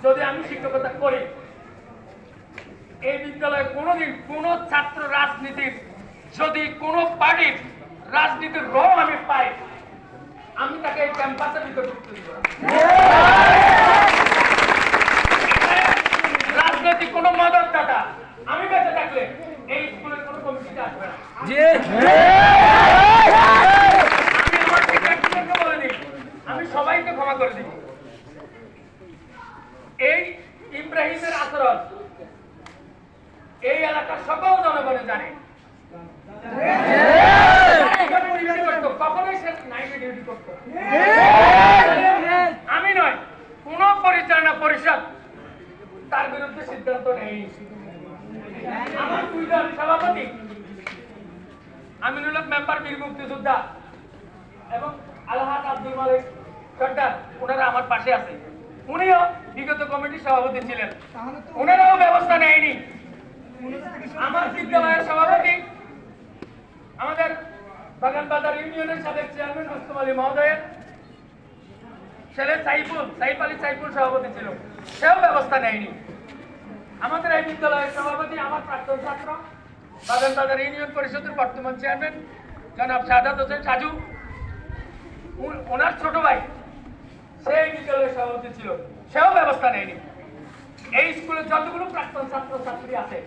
যদি আমি শিক্ষকতা করি, এই বিদ্যালয়ে কোনোদিন কোনো ছাত্র রাজনীতির, যদি কোনো পার্টির রাজনীতির রং আমি পাই, আমি তাকে এই ক্যাম্পাসের ভিতরে ঢুকতে দিব না। রাজনৈতিক কোনো মদত দাতা আমি বেঁচে থাকলে এই স্কুলের কোনো কমিটিতে আসবে না। আমি আমার শিক্ষার্থীদেরকে বলে দিই, আমি সবাইকে ক্ষমা করে দিই। এই ইব্রাহিমের আচরণ এই এলাকার সকল জনগণে জানে। কখনোই সে নাইটে ডিউটি করতো, আমি নয়, কোন পরিচালনা পরিষদ তার বিরুদ্ধে সিদ্ধান্ত নেই। আমার দুইজন সভাপতি আমিনুল হক মেম্বার, বীর মুক্তিযোদ্ধা, এবং আলহাজ আব্দুল মালিক সর্দার, ওনারা আমার পাশে আছে। উনিও বিগত কমিটির সভাপতি ছিলেন, ওনারাও ব্যবস্থা নেয়নি। আমার বিদ্যালয়ের সভাপতি আমাদের বাগানবাজার ইউনিয়নের সাবেক চেয়ারম্যান মুস্তফা আলী মহোদয়ের ছেলে সাইফ আলী সভাপতি ছিল, সেও ব্যবস্থা নেয়নি। আমাদের এই বিদ্যালয়ের সভাপতি আমার প্রাক্তন ছাত্র, বাগানবাজার ইউনিয়ন পরিষদের বর্তমান চেয়ারম্যান জনাব সাদাত হোসেন সাজু, ওনার ছোট ভাই সেই বিদ্যালয়ের সভাপতি ছিল, সেও ব্যবস্থা নেয়নি। এই স্কুলে যতগুলো প্রাক্তন ছাত্রছাত্রী আছে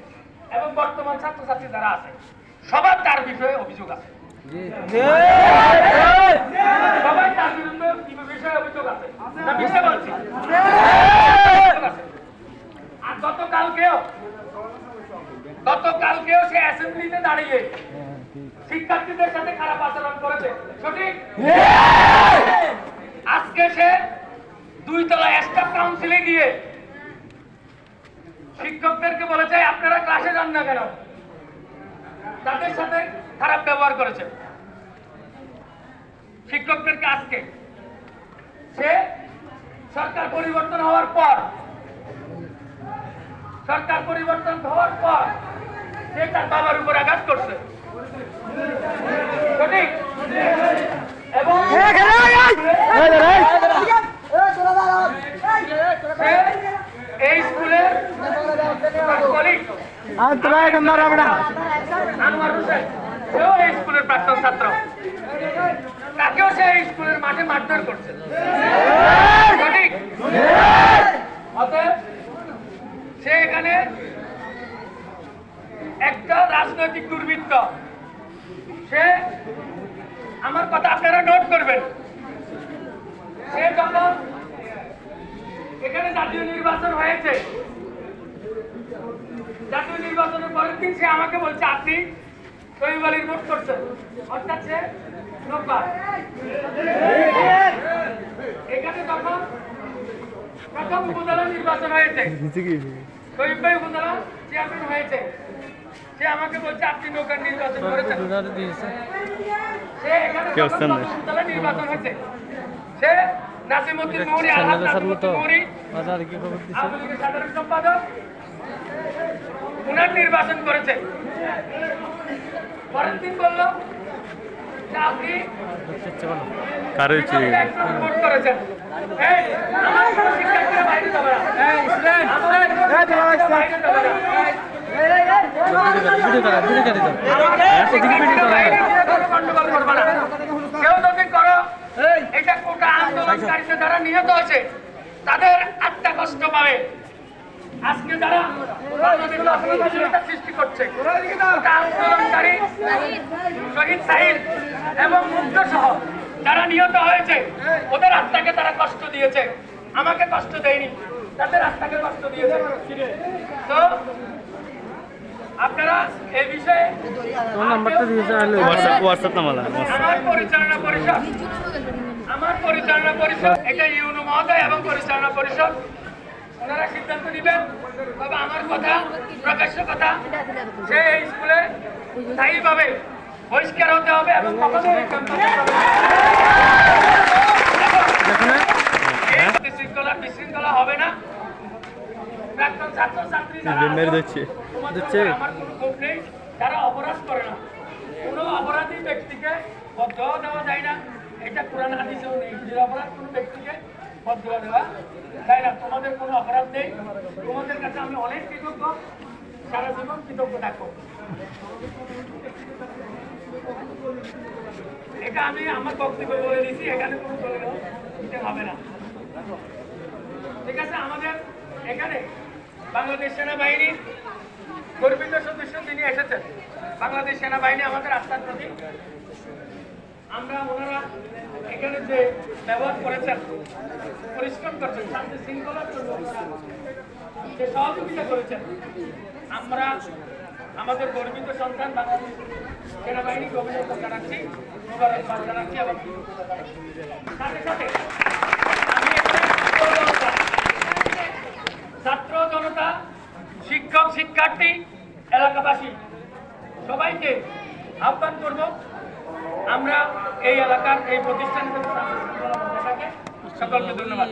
এবং বর্তমান ছাত্রছাত্রী যারা আছে, সবার তার বিষয়ে অভিযোগ আছে, সবাই তার বিরুদ্ধে বিষয়ে অভিযোগ আছে। আর গতকালকেও সে অ্যাসেম্বলিতে দাঁড়িয়ে শিক্ষার্থীদের সাথে খারাপ আচরণ করেছে, সঠিক? আজকে সে 2 তলা স্টাফ কাউন্সিলে গিয়ে শিক্ষকদেরকে বলেছে আপনারা ক্লাসে যান না কেন, তাদের সাথে খারাপ ব্যবহার করেছে শিক্ষকদেরকে। আজকে সে সরকার পরিবর্তন হওয়ার পর সে তার বাবার উপর আঘাত করছে, সঠিক? এবং এই স্কুলের আনোয়ার হোসেন, সেও এই স্কুলের প্রাক্তন ছাত্র, তাকেও সে এই স্কুলের মাঠে মারধর করছে, সঠিক? অতএব সে এখানে একটা রাজনৈতিক দুর্বৃত্ত। সে আমার কথা আপনারা নোট করবেন, সে যখন এখানে জাতীয় নির্বাচন হয়েছে, জাতীয় নির্বাচনের পরের দিন সে আমাকে বলছে আপনি শহীদ আলীর ভোট করছেন, অর্থাৎ সে নব্বা। এখানে যখন প্রথম উপজেলা নির্বাচন হয়েছে, শহীদ ভাই উপজেলা চেয়ারম্যান হয়েছে, সে আমাকে বলছে আপনি নৌকার নির্বাচন করেছেন। সে এখানে উপজেলা নির্বাচন হয়েছে, সে নাসিমউদ্দিন মৌরি, আলহাজ নাসিমউদ্দিন মৌরি, আওয়ামী লীগের সাধারণ সম্পাদক, উনার নির্বাচন করেছে। পরের দিন বলল যে আপনি ভোট করেছেন। আমার কোনো শিক্ষার্থীরা বাইরে যাবে না, কেউ যদি করো, এটা কোটা আন্দোলনকারীদের যারা নিহত হয়েছে তাদের আত্মা কষ্ট পাবে। আজকে যারা সৃষ্টি করছে, আন্দোলনকারী শহীদ সাহিল এবং মুগ্ধ সহ যারা নিহত হয়েছে, ওদের আত্মাকে তারা কষ্ট দিয়েছে, আমাকে কষ্ট দেয়নি, তাদের আত্মাকে কষ্ট দিয়েছে। তো আপনারা এই বিষয়ে আমার পরিচালনা পরিষদ এটা ইউনো মহোদয় এবং পরিচালনা পরিষদ ওনারা সিদ্ধান্ত নেবেন। তবে আমার কথা, প্রকাশ্য কথা, সে এই স্কুলে স্থায়ীভাবে বহিষ্কার হতে হবে এবং বিশৃঙ্খলা হবে না। প্রাক্তন ছাত্রছাত্রী আমার কোনো ক্ষোভ নেই, যারা অপরাধ করে না, কোনো অপরাধী ব্যক্তিকে বদ্ধ দেওয়া যায় না, এটা কোরআন হাদিসেও নেই। যে অপরাধ কোনো ব্যক্তিকে বদুয়া দেওয়া, তাই না? তোমাদের কোনো অপরাধ নেই, তোমাদের কাছে আমি অনেক কৃতজ্ঞ, সারা জীবন কৃতজ্ঞ থাকবো। এটা আমি আমার বক্তব্য বলে দিচ্ছি, এখানে কোনো দলীয় দিতে হবে না, ঠিক আছে? আমাদের এখানে বাংলাদেশ সেনাবাহিনীর গর্বিত সদস্য তিনি এসেছেন। বাংলাদেশ সেনাবাহিনী আমাদের আস্থার প্রতীক। আমরা ওনারা এখানে যে ব্যবহার করেছেন, পরিশ্রম করছেন, শান্তি শৃঙ্খলার জন্য ওনারা যে সহযোগিতা করেছেন, আমরা আমাদের গর্বিত সন্তান বাংলাদেশ সেনাবাহিনীকে অভিনন্দন জানাচ্ছি, মোবারকবাদ জানাচ্ছি। এবং সাথে সাথে আমি ছাত্র জনতা, শিক্ষক শিক্ষার্থী, এলাকাবাসী সবাইকে আহ্বান করব, আমরা এই এলাকার এই প্রতিষ্ঠানকে সকলকে ধন্যবাদ।